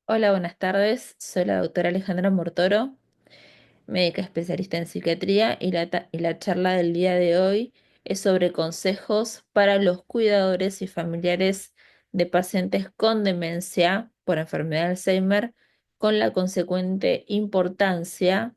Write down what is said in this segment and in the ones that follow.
Hola, buenas tardes. Soy la doctora Alejandra Mortoro, médica especialista en psiquiatría y la charla del día de hoy es sobre consejos para los cuidadores y familiares de pacientes con demencia por enfermedad de Alzheimer, con la consecuente importancia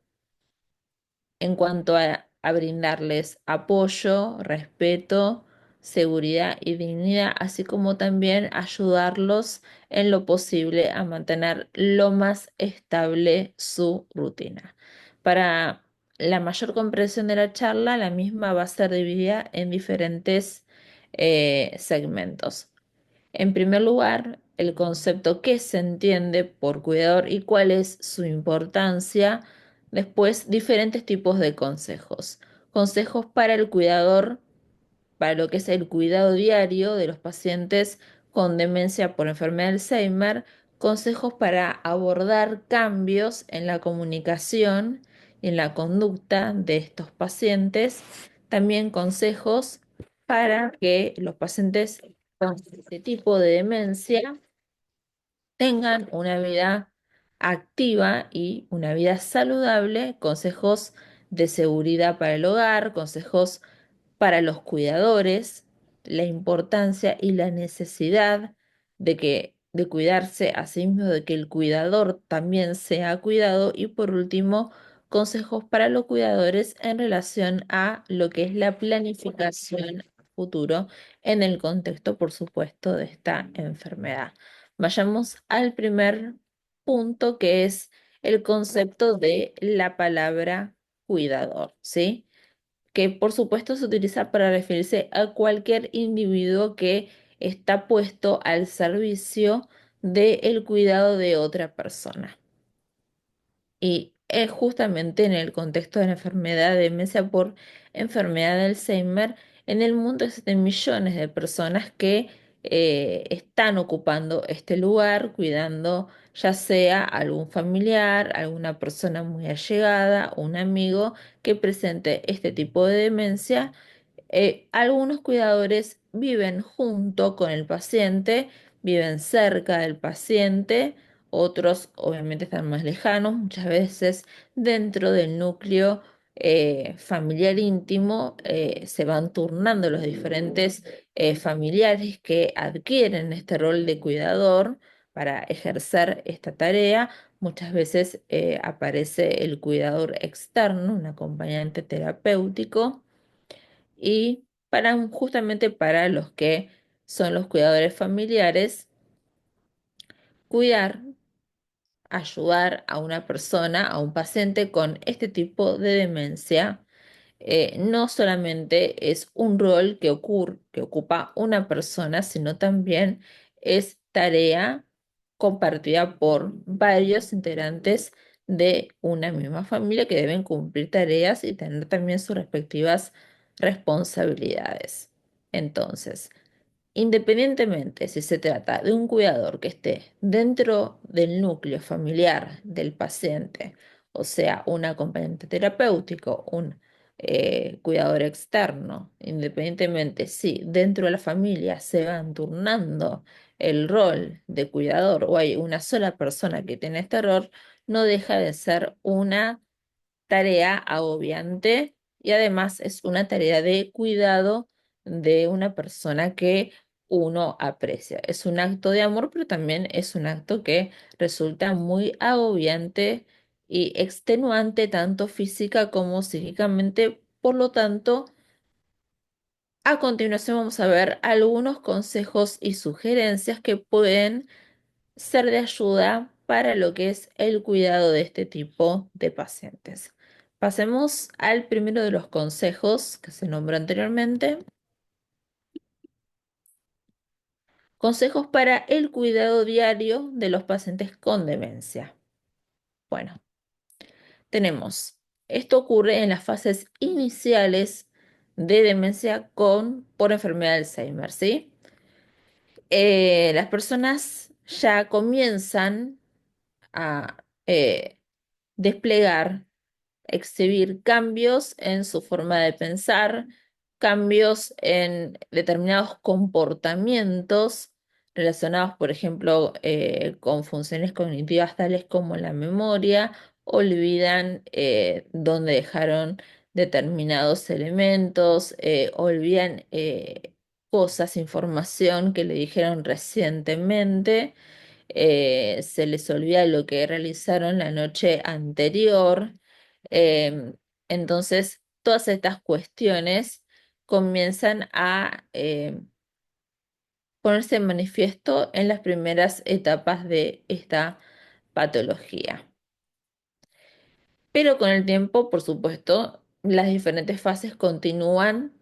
en cuanto a brindarles apoyo, respeto, seguridad y dignidad, así como también ayudarlos en lo posible a mantener lo más estable su rutina. Para la mayor comprensión de la charla, la misma va a ser dividida en diferentes segmentos. En primer lugar, el concepto que se entiende por cuidador y cuál es su importancia. Después, diferentes tipos de consejos. Consejos para el cuidador, para lo que es el cuidado diario de los pacientes con demencia por enfermedad de Alzheimer. Consejos para abordar cambios en la comunicación y en la conducta de estos pacientes. También consejos para que los pacientes con este tipo de demencia tengan una vida activa y una vida saludable, consejos de seguridad para el hogar, consejos para los cuidadores, la importancia y la necesidad de cuidarse a sí mismo, de que el cuidador también sea cuidado y por último, consejos para los cuidadores en relación a lo que es la planificación a futuro en el contexto, por supuesto, de esta enfermedad. Vayamos al primer punto, que es el concepto de la palabra cuidador, ¿sí? Que por supuesto se utiliza para referirse a cualquier individuo que está puesto al servicio del cuidado de otra persona. Y es justamente en el contexto de la enfermedad de demencia por enfermedad de Alzheimer, en el mundo existen millones de personas que están ocupando este lugar, cuidando ya sea algún familiar, alguna persona muy allegada, un amigo que presente este tipo de demencia. Algunos cuidadores viven junto con el paciente, viven cerca del paciente, otros obviamente están más lejanos, muchas veces dentro del núcleo familiar íntimo se van turnando los diferentes familiares que adquieren este rol de cuidador para ejercer esta tarea. Muchas veces aparece el cuidador externo, un acompañante terapéutico y justamente para los que son los cuidadores familiares, cuidar, ayudar a una persona, a un paciente con este tipo de demencia, no solamente es un rol que ocupa una persona, sino también es tarea compartida por varios integrantes de una misma familia que deben cumplir tareas y tener también sus respectivas responsabilidades. Entonces, independientemente si se trata de un cuidador que esté dentro del núcleo familiar del paciente, o sea, un acompañante terapéutico, un cuidador externo, independientemente si dentro de la familia se van turnando el rol de cuidador o hay una sola persona que tiene este rol, no deja de ser una tarea agobiante y además es una tarea de cuidado de una persona que uno aprecia. Es un acto de amor, pero también es un acto que resulta muy agobiante y extenuante tanto física como psíquicamente. Por lo tanto, a continuación vamos a ver algunos consejos y sugerencias que pueden ser de ayuda para lo que es el cuidado de este tipo de pacientes. Pasemos al primero de los consejos que se nombró anteriormente. Consejos para el cuidado diario de los pacientes con demencia. Bueno, esto ocurre en las fases iniciales de demencia por enfermedad de Alzheimer, ¿sí? Las personas ya comienzan a desplegar, exhibir cambios en su forma de pensar, cambios en determinados comportamientos relacionados, por ejemplo, con funciones cognitivas tales como la memoria, olvidan dónde dejaron determinados elementos, olvidan cosas, información que le dijeron recientemente, se les olvida lo que realizaron la noche anterior. em, entonces, todas estas cuestiones comienzan a ponerse en manifiesto en las primeras etapas de esta patología. Pero con el tiempo, por supuesto, las diferentes fases continúan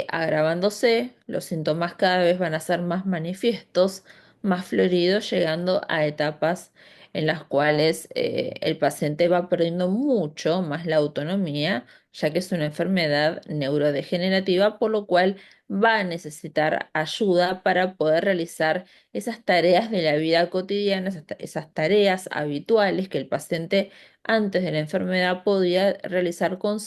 agravándose, los síntomas cada vez van a ser más manifiestos, más floridos, llegando a etapas en las cuales el paciente va perdiendo mucho más la autonomía, ya que es una enfermedad neurodegenerativa, por lo cual va a necesitar ayuda para poder realizar esas tareas de la vida cotidiana, esas tareas habituales que el paciente antes de la enfermedad podía realizar por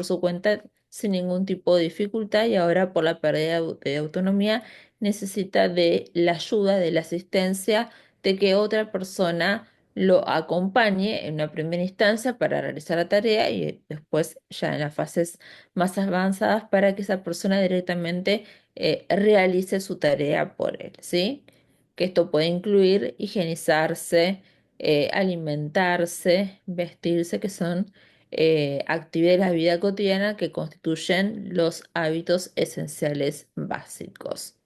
su cuenta sin ningún tipo de dificultad, y ahora por la pérdida de autonomía necesita de la ayuda, de la asistencia, de que otra persona lo acompañe en una primera instancia para realizar la tarea y después ya en las fases más avanzadas para que esa persona directamente realice su tarea por él, ¿sí? Que esto puede incluir higienizarse, alimentarse, vestirse, que son actividades de la vida cotidiana que constituyen los hábitos esenciales básicos.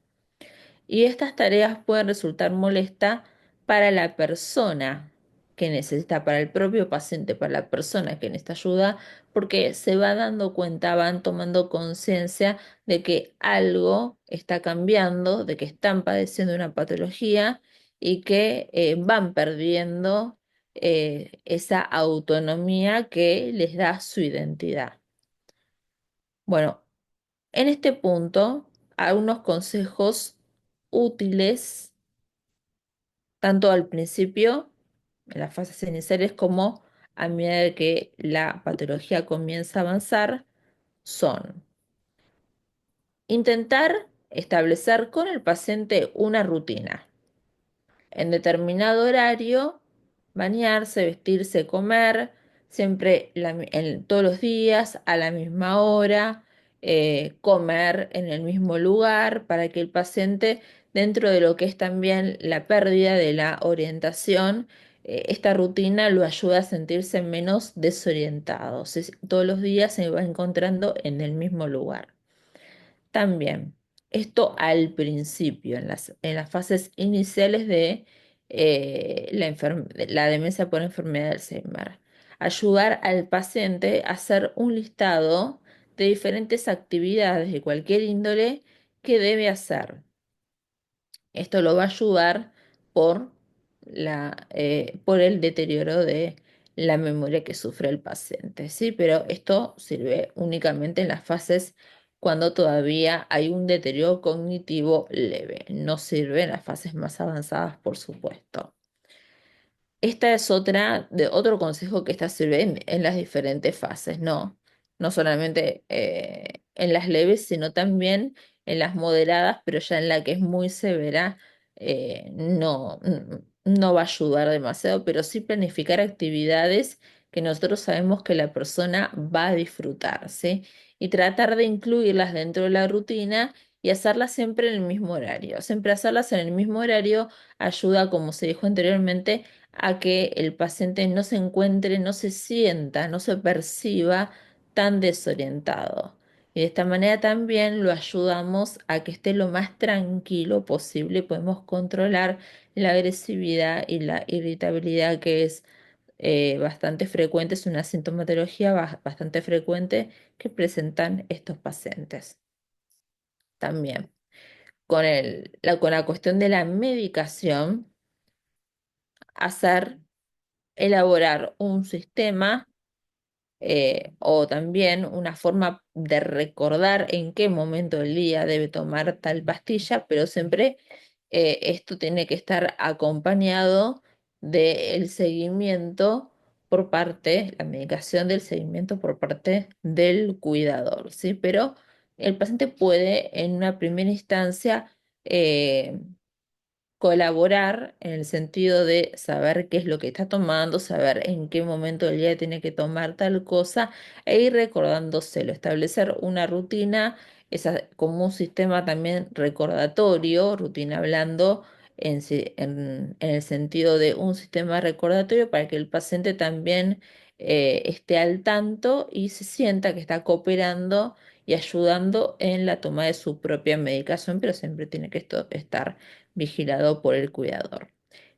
Y estas tareas pueden resultar molestas para la persona que necesita, para el propio paciente, para la persona que necesita ayuda, porque se va dando cuenta, van tomando conciencia de que algo está cambiando, de que están padeciendo una patología y que van perdiendo esa autonomía que les da su identidad. Bueno, en este punto, algunos consejos útiles tanto al principio, en las fases iniciales, como a medida de que la patología comienza a avanzar, son intentar establecer con el paciente una rutina en determinado horario, bañarse, vestirse, comer, siempre todos los días a la misma hora, comer en el mismo lugar para que el paciente, dentro de lo que es también la pérdida de la orientación, esta rutina lo ayuda a sentirse menos desorientado. Todos los días se va encontrando en el mismo lugar. También, esto al principio, en las fases iniciales de la demencia por enfermedad de Alzheimer. Ayudar al paciente a hacer un listado de diferentes actividades de cualquier índole que debe hacer. Esto lo va a ayudar por el deterioro de la memoria que sufre el paciente, ¿sí? Pero esto sirve únicamente en las fases cuando todavía hay un deterioro cognitivo leve. No sirve en las fases más avanzadas, por supuesto. Esta es otro consejo que está sirve en las diferentes fases, ¿no? No solamente en las leves, sino también en las moderadas, pero ya en la que es muy severa, no va a ayudar demasiado, pero sí planificar actividades que nosotros sabemos que la persona va a disfrutar, ¿sí? Y tratar de incluirlas dentro de la rutina y hacerlas siempre en el mismo horario. Siempre hacerlas en el mismo horario ayuda, como se dijo anteriormente, a que el paciente no se encuentre, no se sienta, no se perciba tan desorientado. Y de esta manera también lo ayudamos a que esté lo más tranquilo posible. Podemos controlar la agresividad y la irritabilidad que es bastante frecuente, es una sintomatología bastante frecuente que presentan estos pacientes. También con la cuestión de la medicación, hacer elaborar un sistema o también una forma de recordar en qué momento del día debe tomar tal pastilla, pero siempre esto tiene que estar acompañado del seguimiento por parte, la medicación del seguimiento por parte del cuidador, ¿sí? Pero el paciente puede en una primera instancia colaborar en el sentido de saber qué es lo que está tomando, saber en qué momento del día tiene que tomar tal cosa e ir recordándoselo, establecer una rutina, como un sistema también recordatorio, rutina hablando en el sentido de un sistema recordatorio para que el paciente también esté al tanto y se sienta que está cooperando y ayudando en la toma de su propia medicación, pero siempre tiene que estar vigilado por el cuidador.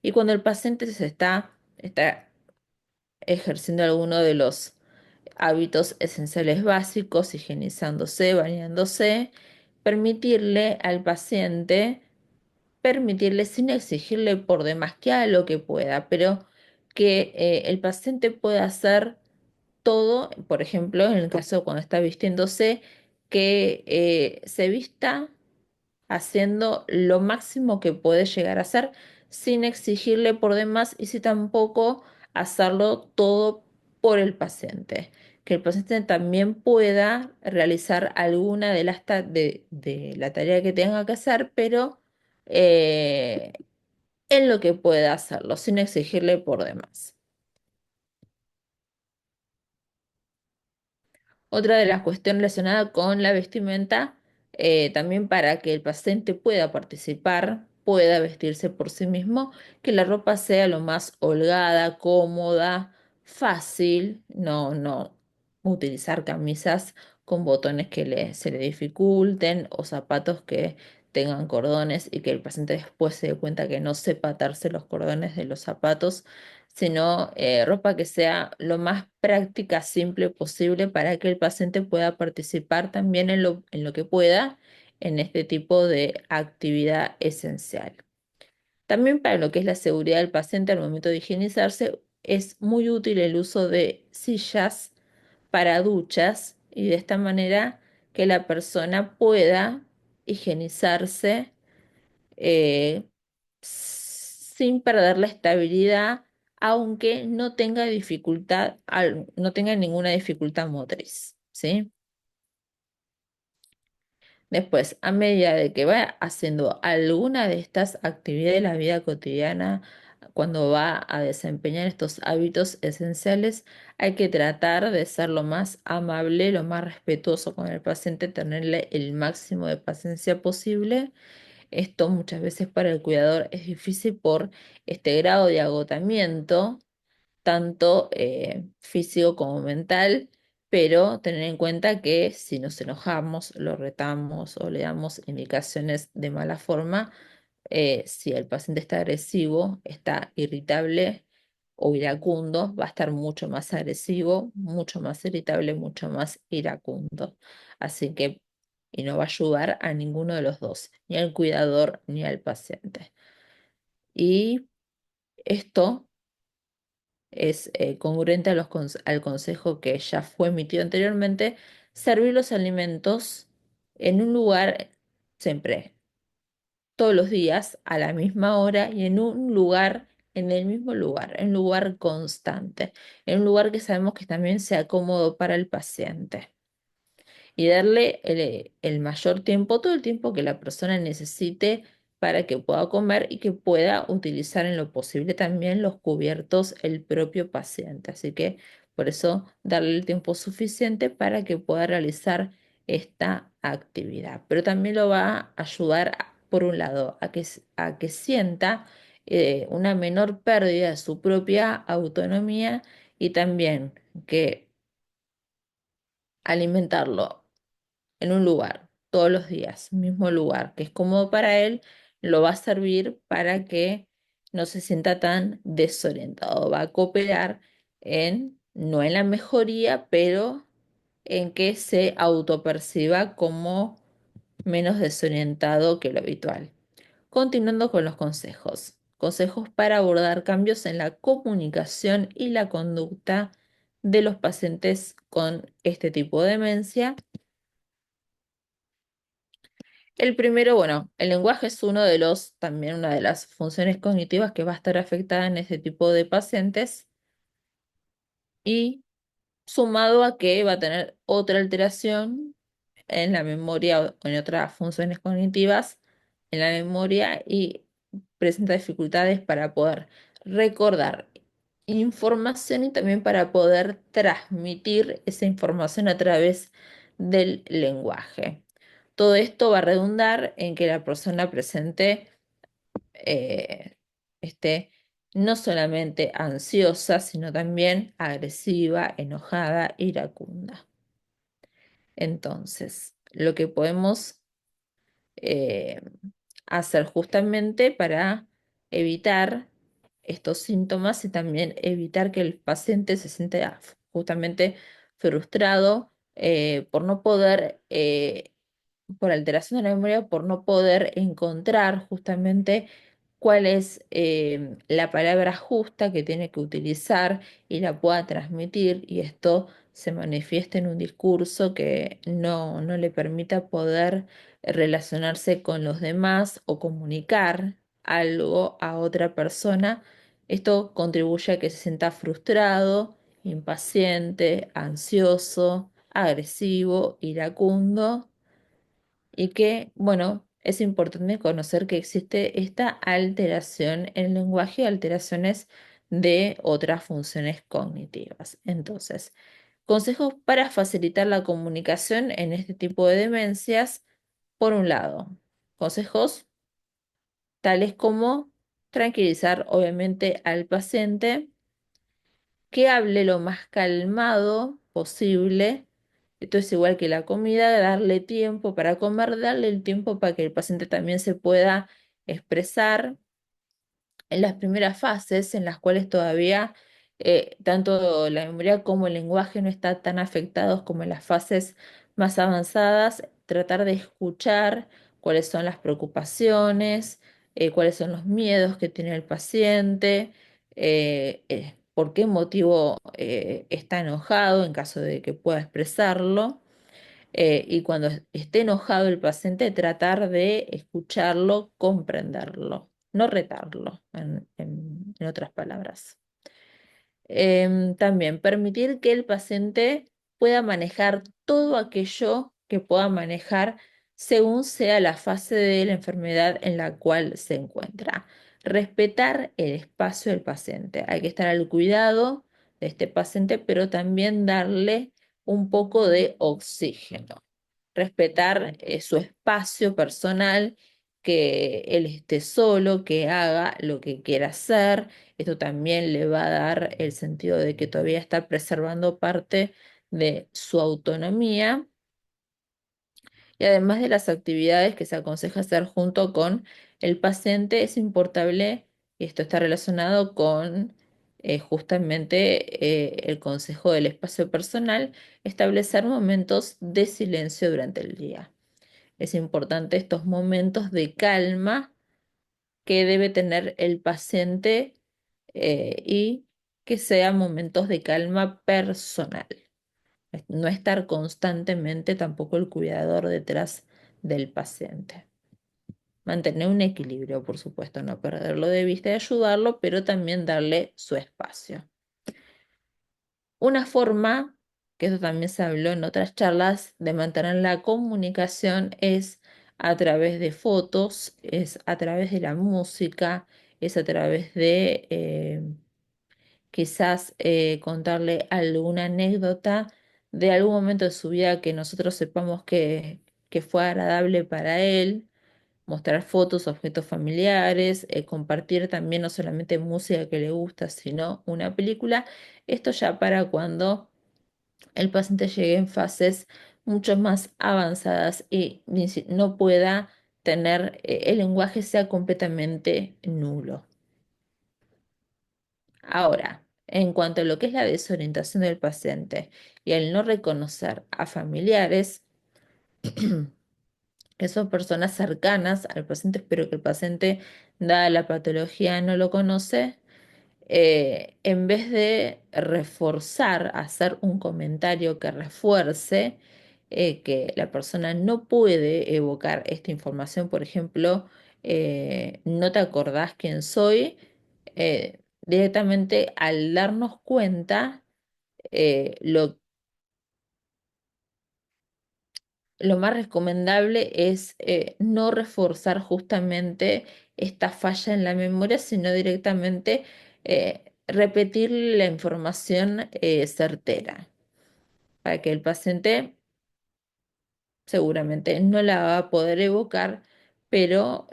Y cuando el paciente está ejerciendo alguno de los hábitos esenciales básicos, higienizándose, bañándose, permitirle al paciente, permitirle sin exigirle por demás que haga lo que pueda, pero que el paciente pueda hacer todo, por ejemplo, en el caso cuando está vistiéndose, que se vista haciendo lo máximo que puede llegar a hacer sin exigirle por demás y sin tampoco hacerlo todo por el paciente. Que el paciente también pueda realizar alguna de de la tarea que tenga que hacer, pero eh, en lo que pueda hacerlo, sin exigirle por demás. Otra de las cuestiones relacionadas con la vestimenta, también para que el paciente pueda participar, pueda vestirse por sí mismo, que la ropa sea lo más holgada, cómoda, fácil, no utilizar camisas con botones que se le dificulten o zapatos que tengan cordones y que el paciente después se dé cuenta que no sepa atarse los cordones de los zapatos, sino ropa que sea lo más práctica, simple posible para que el paciente pueda participar también en lo que pueda en este tipo de actividad esencial. También para lo que es la seguridad del paciente al momento de higienizarse, es muy útil el uso de sillas para duchas y de esta manera que la persona pueda higienizarse eh, sin perder la estabilidad, aunque no tenga dificultad, no tenga ninguna dificultad motriz, ¿sí? Después, a medida de que va haciendo alguna de estas actividades de la vida cotidiana, cuando va a desempeñar estos hábitos esenciales, hay que tratar de ser lo más amable, lo más respetuoso con el paciente, tenerle el máximo de paciencia posible. Esto muchas veces para el cuidador es difícil por este grado de agotamiento, tanto físico como mental, pero tener en cuenta que si nos enojamos, lo retamos o le damos indicaciones de mala forma, si el paciente está agresivo, está irritable o iracundo, va a estar mucho más agresivo, mucho más irritable, mucho más iracundo. Así que, y no va a ayudar a ninguno de los dos, ni al cuidador ni al paciente. Y esto es congruente a al consejo que ya fue emitido anteriormente, servir los alimentos en un lugar siempre todos los días a la misma hora y en un lugar, en el mismo lugar, en un lugar constante, en un lugar que sabemos que también sea cómodo para el paciente y darle el mayor tiempo, todo el tiempo que la persona necesite para que pueda comer y que pueda utilizar en lo posible también los cubiertos el propio paciente. Así que por eso darle el tiempo suficiente para que pueda realizar esta actividad. Pero también lo va a ayudar, por un lado, a que sienta una menor pérdida de su propia autonomía y también que alimentarlo en un lugar, todos los días, mismo lugar, que es cómodo para él, lo va a servir para que no se sienta tan desorientado. Va a cooperar no en la mejoría, pero en que se autoperciba como menos desorientado que lo habitual. Continuando con los consejos. Consejos para abordar cambios en la comunicación y la conducta de los pacientes con este tipo de demencia. El primero, bueno, el lenguaje es también una de las funciones cognitivas que va a estar afectada en este tipo de pacientes y sumado a que va a tener otra alteración en la memoria o en otras funciones cognitivas, en la memoria y presenta dificultades para poder recordar información y también para poder transmitir esa información a través del lenguaje. Todo esto va a redundar en que la persona presente esté no solamente ansiosa, sino también agresiva, enojada, iracunda. Entonces, lo que podemos eh, hacer justamente para evitar estos síntomas y también evitar que el paciente se sienta justamente frustrado por no poder, por alteración de la memoria, por no poder encontrar justamente cuál es la palabra justa que tiene que utilizar y la pueda transmitir, y esto se manifiesta en un discurso que no le permita poder relacionarse con los demás o comunicar algo a otra persona. Esto contribuye a que se sienta frustrado, impaciente, ansioso, agresivo, iracundo, y que, bueno, es importante conocer que existe esta alteración en el lenguaje, alteraciones de otras funciones cognitivas. Entonces, consejos para facilitar la comunicación en este tipo de demencias. Por un lado, consejos tales como tranquilizar obviamente al paciente, que hable lo más calmado posible. Esto es igual que la comida, darle tiempo para comer, darle el tiempo para que el paciente también se pueda expresar en las primeras fases en las cuales todavía tanto la memoria como el lenguaje no están tan afectados como en las fases más avanzadas, tratar de escuchar cuáles son las preocupaciones, cuáles son los miedos que tiene el paciente, por qué motivo está enojado en caso de que pueda expresarlo, y cuando esté enojado el paciente, tratar de escucharlo, comprenderlo, no retarlo, en otras palabras. También permitir que el paciente pueda manejar todo aquello que pueda manejar según sea la fase de la enfermedad en la cual se encuentra. Respetar el espacio del paciente. Hay que estar al cuidado de este paciente, pero también darle un poco de oxígeno. Respetar su espacio personal, que él esté solo, que haga lo que quiera hacer. Esto también le va a dar el sentido de que todavía está preservando parte de su autonomía. Y además de las actividades que se aconseja hacer junto con el paciente, es importante, y esto está relacionado con justamente el consejo del espacio personal, establecer momentos de silencio durante el día. Es importante estos momentos de calma que debe tener el paciente, y que sean momentos de calma personal. No estar constantemente tampoco el cuidador detrás del paciente. Mantener un equilibrio, por supuesto, no perderlo de vista y ayudarlo, pero también darle su espacio. Una forma, que eso también se habló en otras charlas, de mantener la comunicación es a través de fotos, es a través de la música, es a través de quizás contarle alguna anécdota de algún momento de su vida que nosotros sepamos que fue agradable para él, mostrar fotos, objetos familiares, compartir también no solamente música que le gusta, sino una película. Esto ya para cuando el paciente llegue en fases mucho más avanzadas y no pueda tener, el lenguaje sea completamente nulo. Ahora, en cuanto a lo que es la desorientación del paciente y el no reconocer a familiares, que son personas cercanas al paciente, pero que el paciente, dada la patología, no lo conoce, en vez de reforzar, hacer un comentario que refuerce que la persona no puede evocar esta información, por ejemplo, no te acordás quién soy, directamente al darnos cuenta, lo más recomendable es no reforzar justamente esta falla en la memoria, sino directamente repetir la información certera, para que el paciente seguramente no la va a poder evocar, pero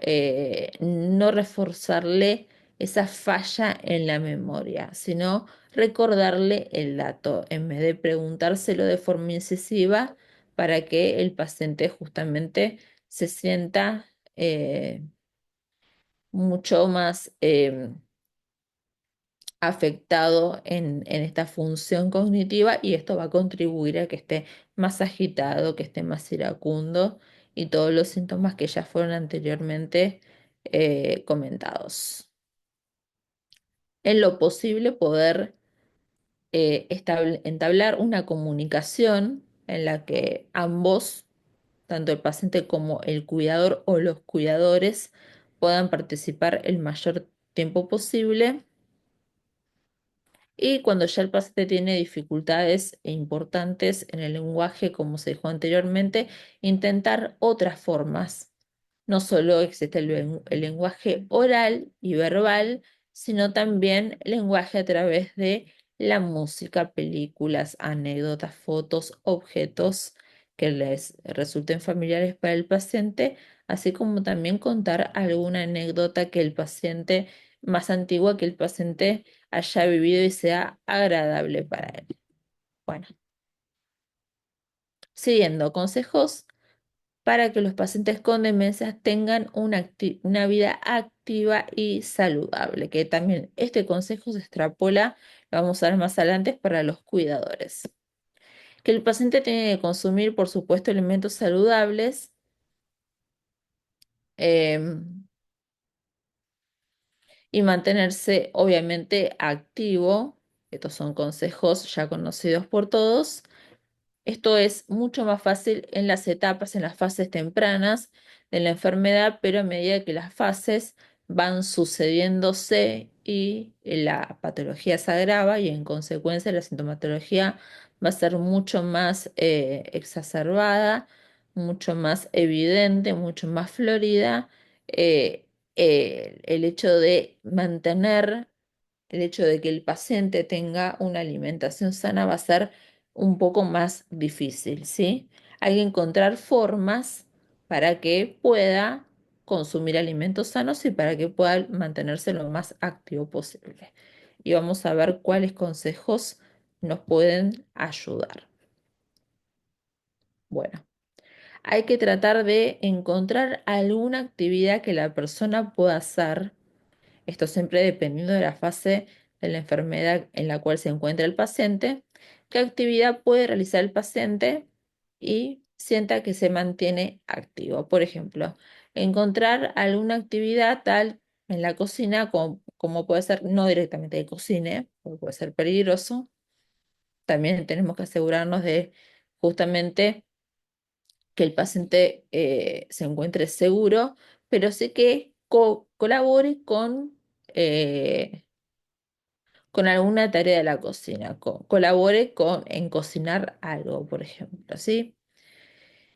no reforzarle esa falla en la memoria, sino recordarle el dato en vez de preguntárselo de forma incisiva para que el paciente justamente se sienta mucho más afectado en esta función cognitiva y esto va a contribuir a que esté más agitado, que esté más iracundo y todos los síntomas que ya fueron anteriormente comentados. En lo posible poder entablar una comunicación en la que ambos, tanto el paciente como el cuidador o los cuidadores, puedan participar el mayor tiempo posible. Y cuando ya el paciente tiene dificultades importantes en el lenguaje, como se dijo anteriormente, intentar otras formas. No solo existe el lenguaje oral y verbal, sino también el lenguaje a través de la música, películas, anécdotas, fotos, objetos que les resulten familiares para el paciente, así como también contar alguna anécdota que el paciente, más antigua que el paciente haya vivido y sea agradable para él. Bueno, siguiendo consejos para que los pacientes con demencias tengan una vida activa y saludable, que también este consejo se extrapola, lo vamos a ver más adelante, para los cuidadores. Que el paciente tiene que consumir, por supuesto, alimentos saludables, y mantenerse obviamente activo. Estos son consejos ya conocidos por todos. Esto es mucho más fácil en las etapas, en las fases tempranas de la enfermedad, pero a medida que las fases van sucediéndose y la patología se agrava y en consecuencia la sintomatología va a ser mucho más exacerbada, mucho más evidente, mucho más florida, eh, el hecho de mantener el hecho de que el paciente tenga una alimentación sana va a ser un poco más difícil, ¿sí? Hay que encontrar formas para que pueda consumir alimentos sanos y para que pueda mantenerse lo más activo posible. Y vamos a ver cuáles consejos nos pueden ayudar. Bueno, hay que tratar de encontrar alguna actividad que la persona pueda hacer, esto siempre dependiendo de la fase de la enfermedad en la cual se encuentra el paciente, qué actividad puede realizar el paciente y sienta que se mantiene activo. Por ejemplo, encontrar alguna actividad tal en la cocina como puede ser, no directamente de cocine, porque puede ser peligroso. También tenemos que asegurarnos de justamente que el paciente se encuentre seguro, pero sí que colabore con alguna tarea de la cocina, colabore en cocinar algo, por ejemplo, ¿sí?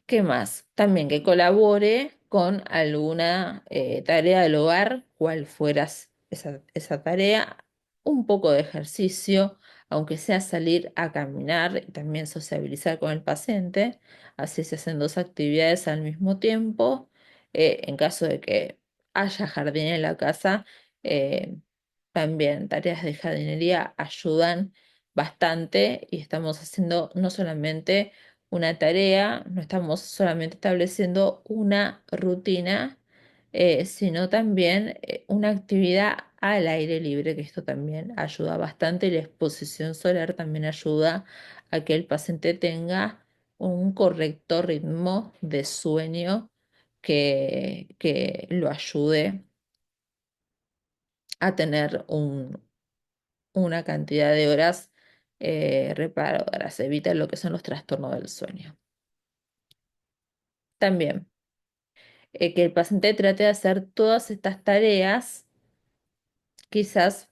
¿Qué más? También que colabore con alguna tarea del hogar, cual fuera esa tarea, un poco de ejercicio, aunque sea salir a caminar y también sociabilizar con el paciente, así se hacen dos actividades al mismo tiempo. En caso de que haya jardín en la casa, eh, también tareas de jardinería ayudan bastante y estamos haciendo no solamente una tarea, no estamos solamente estableciendo una rutina, sino también una actividad al aire libre, que esto también ayuda bastante y la exposición solar también ayuda a que el paciente tenga un correcto ritmo de sueño que lo ayude a tener una cantidad de horas reparadoras, evita lo que son los trastornos del sueño. También que el paciente trate de hacer todas estas tareas, quizás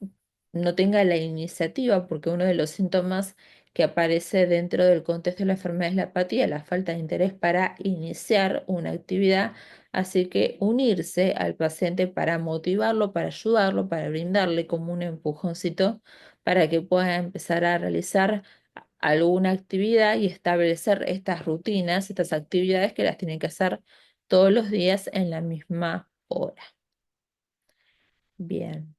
no tenga la iniciativa, porque uno de los síntomas que aparece dentro del contexto de la enfermedad es la apatía, la falta de interés para iniciar una actividad, Así que unirse al paciente para motivarlo, para ayudarlo, para brindarle como un empujoncito para que pueda empezar a realizar alguna actividad y establecer estas rutinas, estas actividades que las tienen que hacer todos los días en la misma hora. Bien.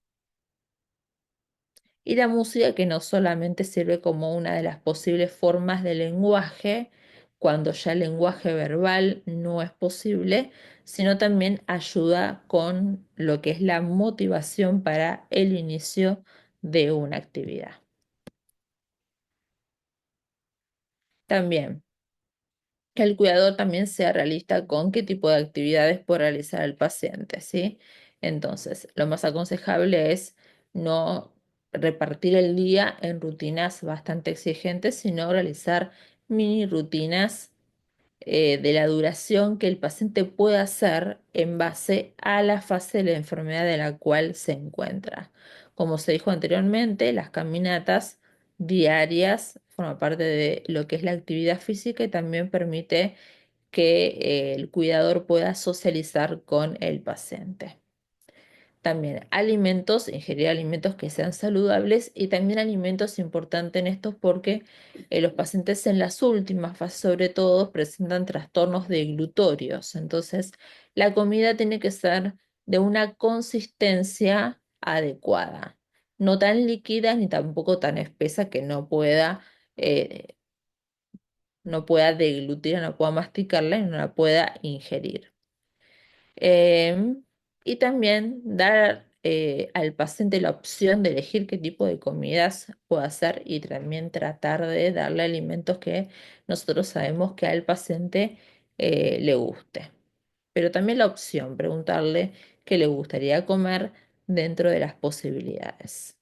Y la música que no solamente sirve como una de las posibles formas de lenguaje, cuando ya el lenguaje verbal no es posible, sino también ayuda con lo que es la motivación para el inicio de una actividad. También, que el cuidador también sea realista con qué tipo de actividades puede realizar el paciente, ¿sí? Entonces, lo más aconsejable es no repartir el día en rutinas bastante exigentes, sino realizar mini rutinas de la duración que el paciente pueda hacer en base a la fase de la enfermedad de la cual se encuentra. Como se dijo anteriormente, las caminatas diarias forman parte de lo que es la actividad física y también permite que el cuidador pueda socializar con el paciente. También alimentos, ingerir alimentos que sean saludables y también alimentos importantes en estos porque los pacientes en las últimas fases sobre todo presentan trastornos deglutorios. Entonces, la comida tiene que ser de una consistencia adecuada, no tan líquida ni tampoco tan espesa que eh, no pueda deglutir, no pueda masticarla y no la pueda ingerir. Em, y también dar al paciente la opción de elegir qué tipo de comidas puede hacer y también tratar de darle alimentos que nosotros sabemos que al paciente le guste. Pero también la opción, preguntarle qué le gustaría comer dentro de las posibilidades.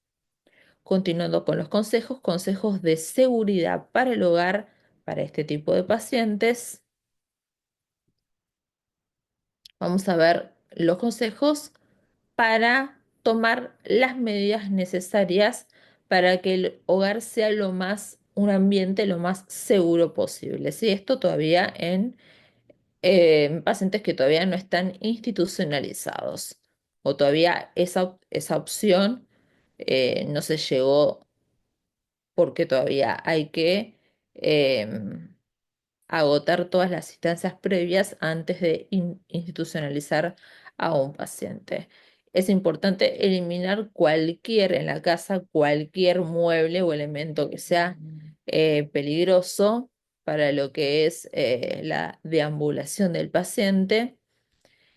Continuando con los consejos, consejos de seguridad para el hogar para este tipo de pacientes. Vamos a ver los consejos para tomar las medidas necesarias para que el hogar sea un ambiente lo más seguro posible. ¿Sí? Esto todavía en pacientes que todavía no están institucionalizados o todavía esa opción no se llegó porque todavía hay que agotar todas las instancias previas antes de institucionalizar a un paciente. Es importante eliminar en la casa, cualquier mueble o elemento que sea peligroso para lo que es la deambulación del paciente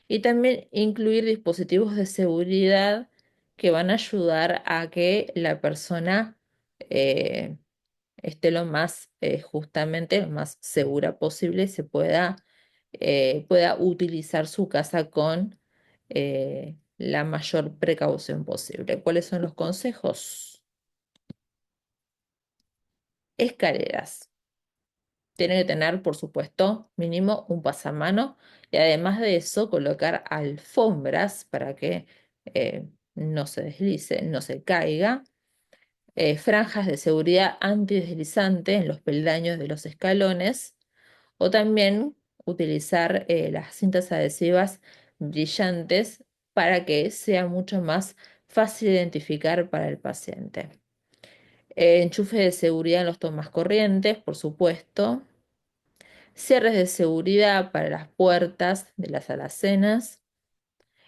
y también incluir dispositivos de seguridad que van a ayudar a que la persona eh, esté justamente lo más segura posible y pueda utilizar su casa con la mayor precaución posible. ¿Cuáles son los consejos? Escaleras. Tiene que tener, por supuesto, mínimo un pasamano y además de eso, colocar alfombras para que no se deslice, no se caiga, franjas de seguridad antideslizante en los peldaños de los escalones o también utilizar las cintas adhesivas brillantes para que sea mucho más fácil identificar para el paciente. Enchufe de seguridad en los tomas corrientes, por supuesto. Cierres de seguridad para las puertas de las alacenas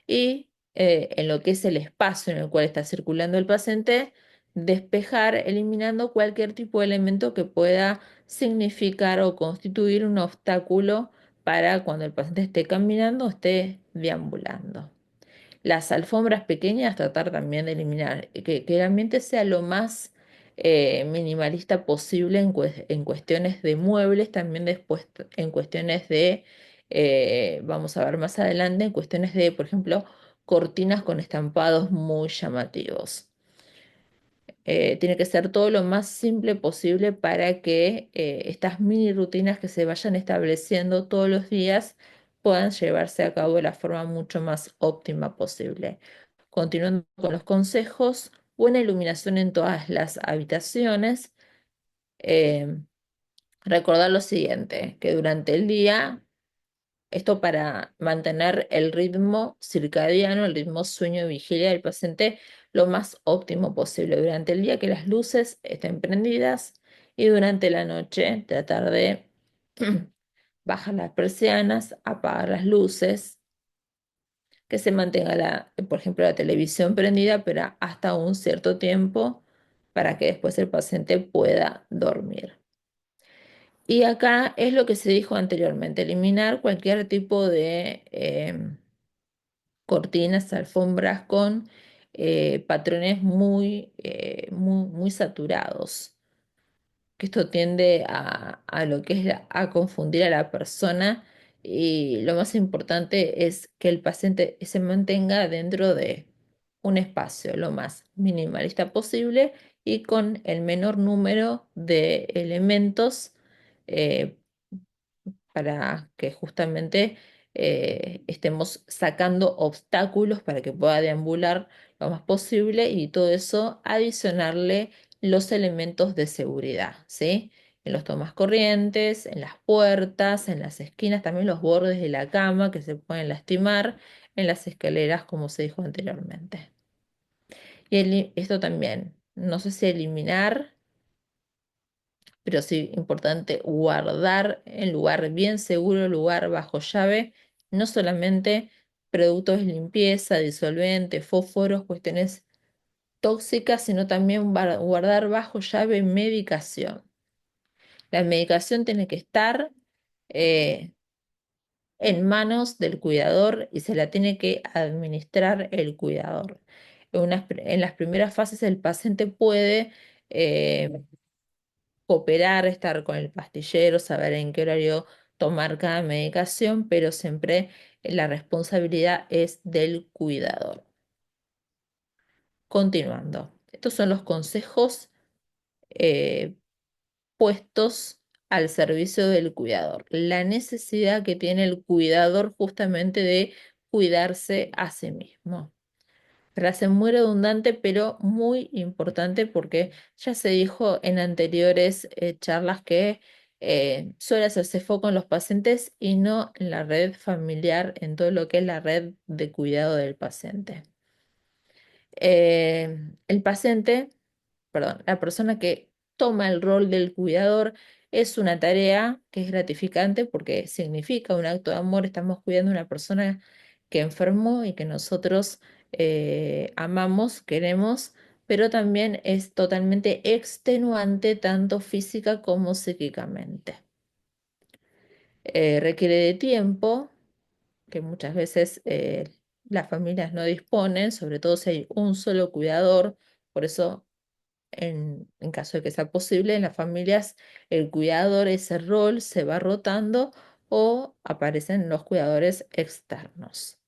y en lo que es el espacio en el cual está circulando el paciente, despejar eliminando cualquier tipo de elemento que pueda significar o constituir un obstáculo para cuando el paciente esté caminando o esté deambulando. Las alfombras pequeñas, tratar también de eliminar, que el ambiente sea lo más minimalista posible en cuestiones de muebles, también después en cuestiones vamos a ver más adelante, en cuestiones de, por ejemplo, cortinas con estampados muy llamativos. Tiene que ser todo lo más simple posible para que estas mini rutinas que se vayan estableciendo todos los días puedan llevarse a cabo de la forma mucho más óptima posible. Continuando con los consejos, buena iluminación en todas las habitaciones. Eh, Recordar lo siguiente, que durante el día Esto para mantener el ritmo circadiano, el ritmo sueño-vigilia del paciente lo más óptimo posible. Durante el día que las luces estén prendidas y durante la noche tratar de bajar las persianas, apagar las luces, que se mantenga por ejemplo, la televisión prendida, pero hasta un cierto tiempo para que después el paciente pueda dormir. Y acá es lo que se dijo anteriormente, eliminar cualquier tipo de cortinas, alfombras con patrones muy saturados, que esto tiende a lo que es a confundir a la persona, y lo más importante es que el paciente se mantenga dentro de un espacio lo más minimalista posible y con el menor número de elementos, eh, para que justamente estemos sacando obstáculos para que pueda deambular lo más posible, y todo eso adicionarle los elementos de seguridad, ¿sí? En los tomas corrientes, en las puertas, en las esquinas, también los bordes de la cama que se pueden lastimar, en las escaleras, como se dijo anteriormente. Y esto también, no sé si eliminar, pero sí importante guardar en lugar bien seguro, lugar bajo llave, no solamente productos de limpieza, disolventes, fósforos, cuestiones tóxicas, sino también guardar bajo llave medicación. La medicación tiene que estar eh, en manos del cuidador y se la tiene que administrar el cuidador. En las primeras fases el paciente puede cooperar, estar con el pastillero, saber en qué horario tomar cada medicación, pero siempre la responsabilidad es del cuidador. Continuando, estos son los consejos eh, puestos al servicio del cuidador. La necesidad que tiene el cuidador justamente de cuidarse a sí mismo. Frase muy redundante, pero muy importante porque ya se dijo en anteriores charlas que suele hacerse foco en los pacientes y no en la red familiar, en todo lo que es la red de cuidado del paciente. El paciente, perdón, la persona que toma el rol del cuidador es una tarea que es gratificante porque significa un acto de amor. Estamos cuidando a una persona que enfermó y que nosotros amamos, queremos, pero también es totalmente extenuante tanto física como psíquicamente. Requiere de tiempo que muchas veces las familias no disponen, sobre todo si hay un solo cuidador. Por eso, en caso de que sea posible, en las familias el cuidador, ese rol se va rotando o aparecen los cuidadores externos.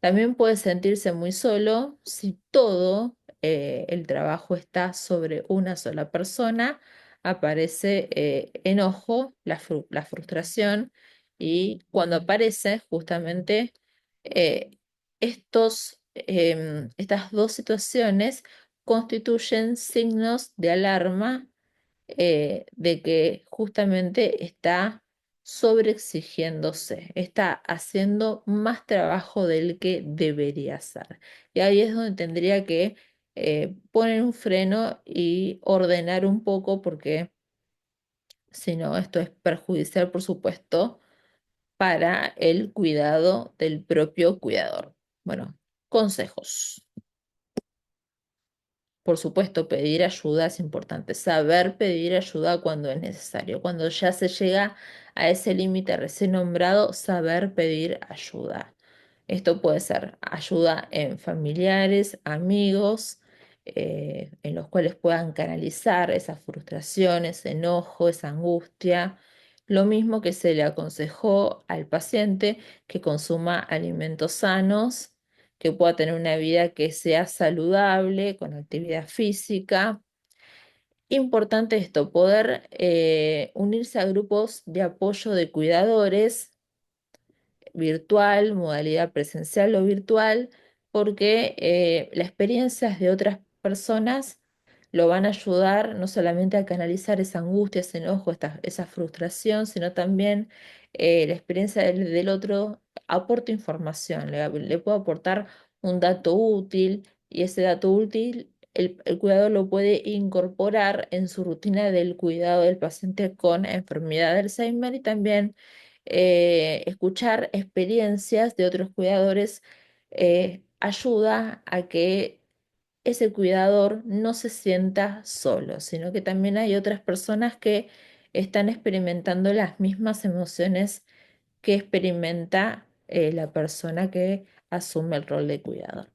También puede sentirse muy solo si todo el trabajo está sobre una sola persona. Aparece enojo, la frustración, y cuando aparece justamente eh, estas dos situaciones constituyen signos de alarma, de que justamente está sobreexigiéndose, está haciendo más trabajo del que debería hacer. Y ahí es donde tendría que poner un freno y ordenar un poco, porque si no, esto es perjudicial, por supuesto, para el cuidado del propio cuidador. Bueno, consejos. Por supuesto, pedir ayuda es importante, saber pedir ayuda cuando es necesario. Cuando ya se llega a ese límite recién nombrado, saber pedir ayuda. Esto puede ser ayuda en familiares, amigos, en los cuales puedan canalizar esas frustraciones, enojo, esa angustia. Lo mismo que se le aconsejó al paciente, que consuma alimentos sanos, que pueda tener una vida que sea saludable, con actividad física. Importante esto, poder unirse a grupos de apoyo de cuidadores, virtual, modalidad presencial o virtual, porque las experiencias de otras personas lo van a ayudar no solamente a canalizar esa angustia, ese enojo, esa frustración, sino también la experiencia del otro aporta información, le puede aportar un dato útil y ese dato útil el cuidador lo puede incorporar en su rutina del cuidado del paciente con enfermedad de Alzheimer y también escuchar experiencias de otros cuidadores ayuda a que ese cuidador no se sienta solo, sino que también hay otras personas que están experimentando las mismas emociones que experimenta la persona que asume el rol de cuidador.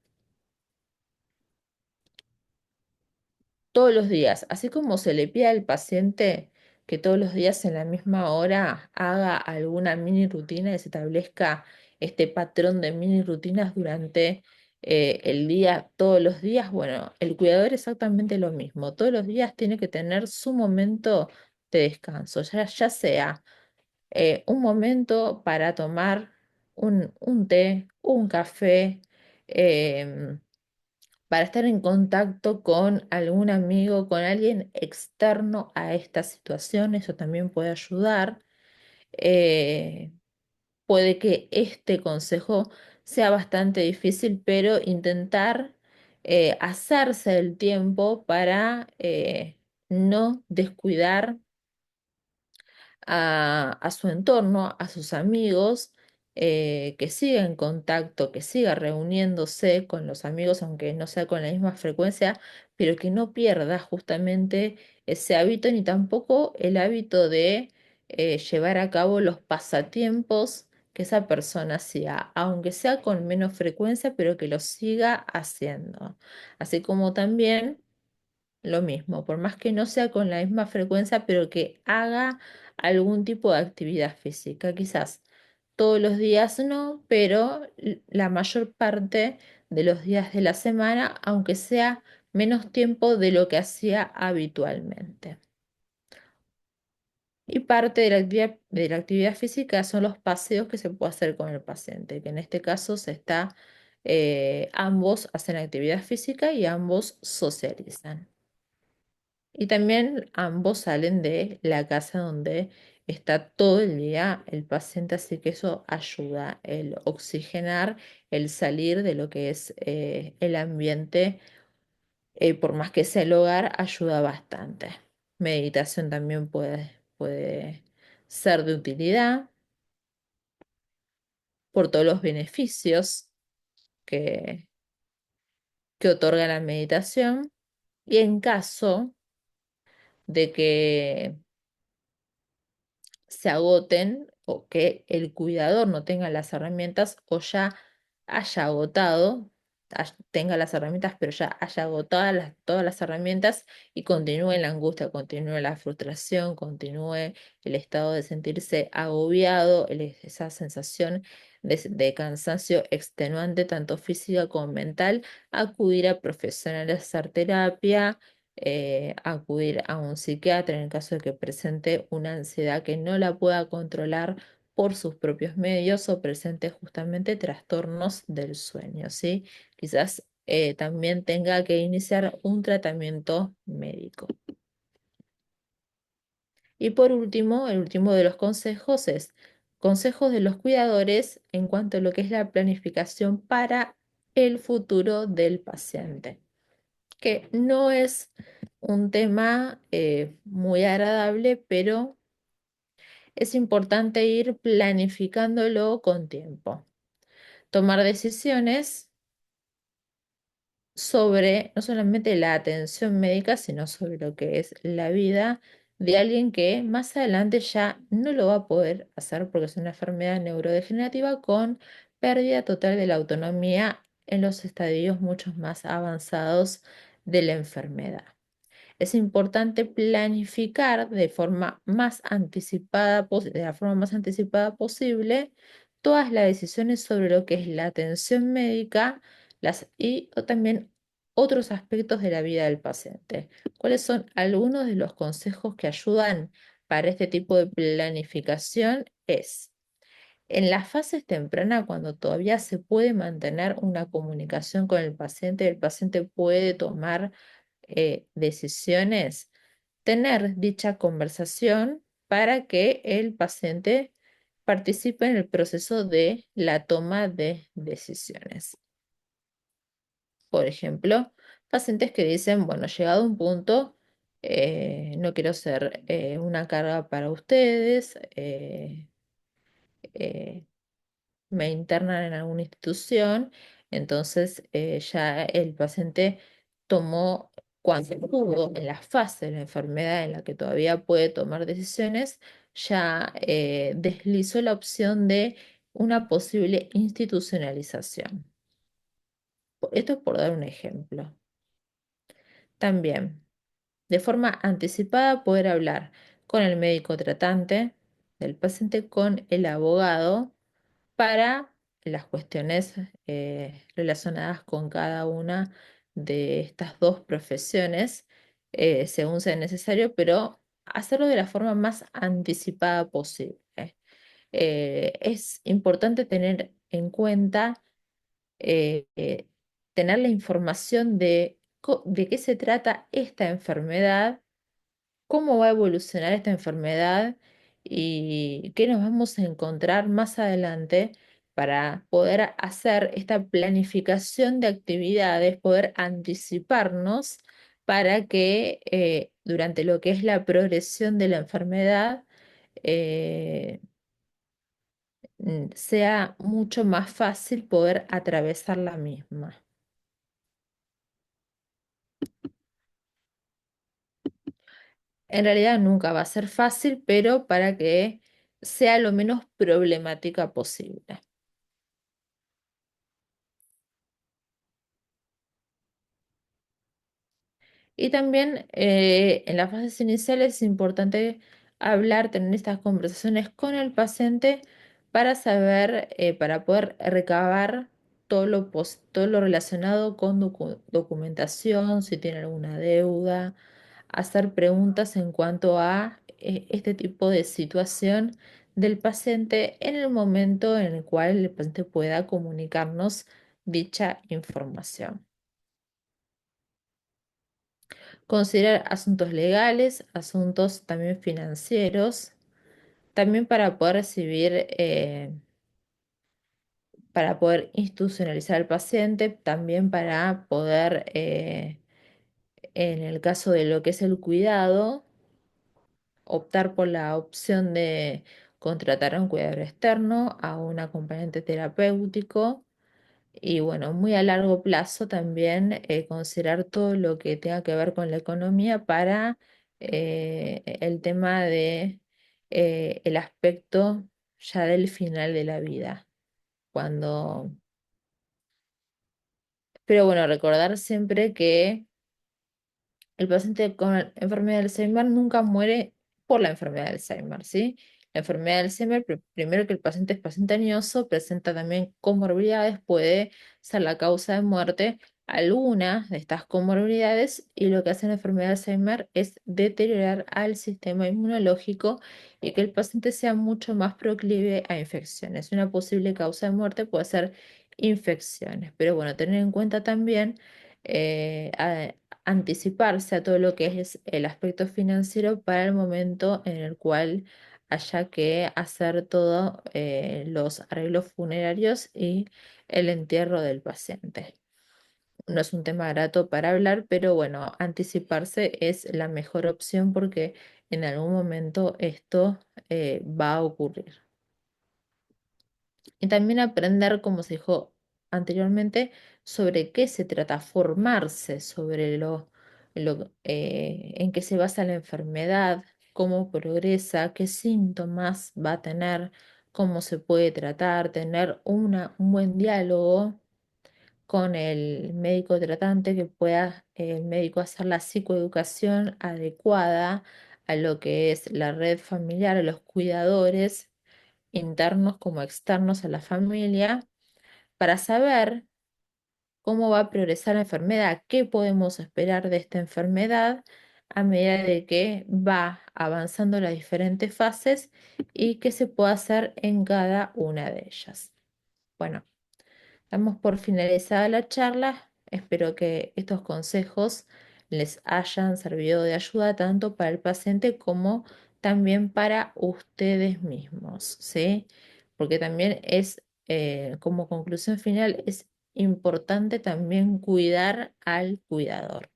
Todos los días, así como se le pide al paciente que todos los días en la misma hora haga alguna mini rutina y se establezca este patrón de mini rutinas durante el día, todos los días, bueno, el cuidador exactamente lo mismo. Todos los días tiene que tener su momento de descanso, ya sea un momento para tomar un té, un café, em, para estar en contacto con algún amigo, con alguien externo a esta situación, eso también puede ayudar. Eh, Puede que este consejo sea bastante difícil, pero intentar hacerse el tiempo para no descuidar a su entorno, a sus amigos, que siga en contacto, que siga reuniéndose con los amigos, aunque no sea con la misma frecuencia, pero que no pierda justamente ese hábito ni tampoco el hábito de llevar a cabo los pasatiempos que esa persona hacía, aunque sea con menos frecuencia, pero que lo siga haciendo. Así como también lo mismo, por más que no sea con la misma frecuencia, pero que haga algún tipo de actividad física. Quizás todos los días no, pero la mayor parte de los días de la semana, aunque sea menos tiempo de lo que hacía habitualmente. Y parte de la actividad física son los paseos que se puede hacer con el paciente, que en este caso ambos hacen actividad física y ambos socializan. Y también ambos salen de la casa donde está todo el día el paciente, así que eso ayuda, el oxigenar, el salir de lo que es el ambiente, por más que sea el hogar, ayuda bastante. Meditación también puede ser de utilidad por todos los beneficios que, que otorga la meditación. Y en caso de que se agoten o que el cuidador no tenga las herramientas o ya haya agotado, tenga las herramientas, pero ya haya agotado todas las herramientas y continúe la angustia, continúe la frustración, continúe el estado de sentirse agobiado, esa sensación de cansancio extenuante, tanto física como mental, acudir a profesionales a hacer terapia, acudir a un psiquiatra en el caso de que presente una ansiedad que no la pueda controlar por sus propios medios o presente justamente trastornos del sueño, ¿sí? Quizás también tenga que iniciar un tratamiento médico. Y por último, el último de los consejos es consejos de los cuidadores en cuanto a lo que es la planificación para el futuro del paciente, que no es un tema muy agradable, pero es importante ir planificándolo con tiempo. Tomar decisiones sobre no solamente la atención médica, sino sobre lo que es la vida de alguien que más adelante ya no lo va a poder hacer porque es una enfermedad neurodegenerativa con pérdida total de la autonomía en los estadios mucho más avanzados de la enfermedad. Es importante planificar de la forma más anticipada posible todas las decisiones sobre lo que es la atención médica o también otros aspectos de la vida del paciente. ¿Cuáles son algunos de los consejos que ayudan para este tipo de planificación? En las fases tempranas, cuando todavía se puede mantener una comunicación con el paciente puede tomar decisiones, tener dicha conversación para que el paciente participe en el proceso de la toma de decisiones. Por ejemplo, pacientes que dicen, bueno, llegado a un punto, no quiero ser una carga para ustedes, eh, me internan en alguna institución, entonces ya el paciente tomó, cuando estuvo en la fase de la enfermedad en la que todavía puede tomar decisiones, ya deslizó la opción de una posible institucionalización. Esto es por dar un ejemplo. También, de forma anticipada, poder hablar con el médico tratante del paciente, con el abogado, para las cuestiones relacionadas con cada una de estas dos profesiones, según sea necesario, pero hacerlo de la forma más anticipada posible. Es importante tener en cuenta, eh, eh, tener la información de, de qué se trata esta enfermedad, cómo va a evolucionar esta enfermedad y qué nos vamos a encontrar más adelante, para poder hacer esta planificación de actividades, poder anticiparnos para que durante lo que es la progresión de la enfermedad eh, sea mucho más fácil poder atravesar la misma. En realidad nunca va a ser fácil, pero para que sea lo menos problemática posible. Y también en las fases iniciales es importante hablar, tener estas conversaciones con el paciente para saber, para poder recabar todo lo, todo lo relacionado con documentación, si tiene alguna deuda, hacer preguntas en cuanto a este tipo de situación del paciente en el momento en el cual el paciente pueda comunicarnos dicha información. Considerar asuntos legales, asuntos también financieros, también para poder recibir, para poder institucionalizar al paciente, también para poder, en el caso de lo que es el cuidado, optar por la opción de contratar a un cuidador externo, a un acompañante terapéutico. Y bueno, muy a largo plazo también considerar todo lo que tenga que ver con la economía para el tema de el aspecto ya del final de la vida. Cuando, pero bueno, recordar siempre que el paciente con enfermedad de Alzheimer nunca muere por la enfermedad de Alzheimer, ¿sí? La enfermedad de Alzheimer, primero que el paciente es paciente añoso, presenta también comorbilidades, puede ser la causa de muerte algunas de estas comorbilidades, y lo que hace la enfermedad de Alzheimer es deteriorar al sistema inmunológico y que el paciente sea mucho más proclive a infecciones. Una posible causa de muerte puede ser infecciones, pero bueno, tener en cuenta también eh, a- anticiparse a todo lo que es el aspecto financiero para el momento en el cual haya que hacer todos los arreglos funerarios y el entierro del paciente. No es un tema grato para hablar, pero bueno, anticiparse es la mejor opción porque en algún momento esto va a ocurrir. Y también aprender, como se dijo anteriormente, sobre qué se trata, formarse sobre en qué se basa la enfermedad, cómo progresa, qué síntomas va a tener, cómo se puede tratar, tener un buen diálogo con el médico tratante, que pueda el médico hacer la psicoeducación adecuada a lo que es la red familiar, a los cuidadores internos como externos a la familia, para saber cómo va a progresar la enfermedad, qué podemos esperar de esta enfermedad a medida de que va avanzando las diferentes fases y qué se puede hacer en cada una de ellas. Bueno, damos por finalizada la charla. Espero que estos consejos les hayan servido de ayuda tanto para el paciente como también para ustedes mismos, ¿sí? Porque también es, como conclusión final, es importante también cuidar al cuidador.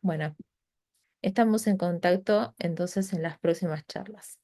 Bueno, estamos en contacto entonces en las próximas charlas.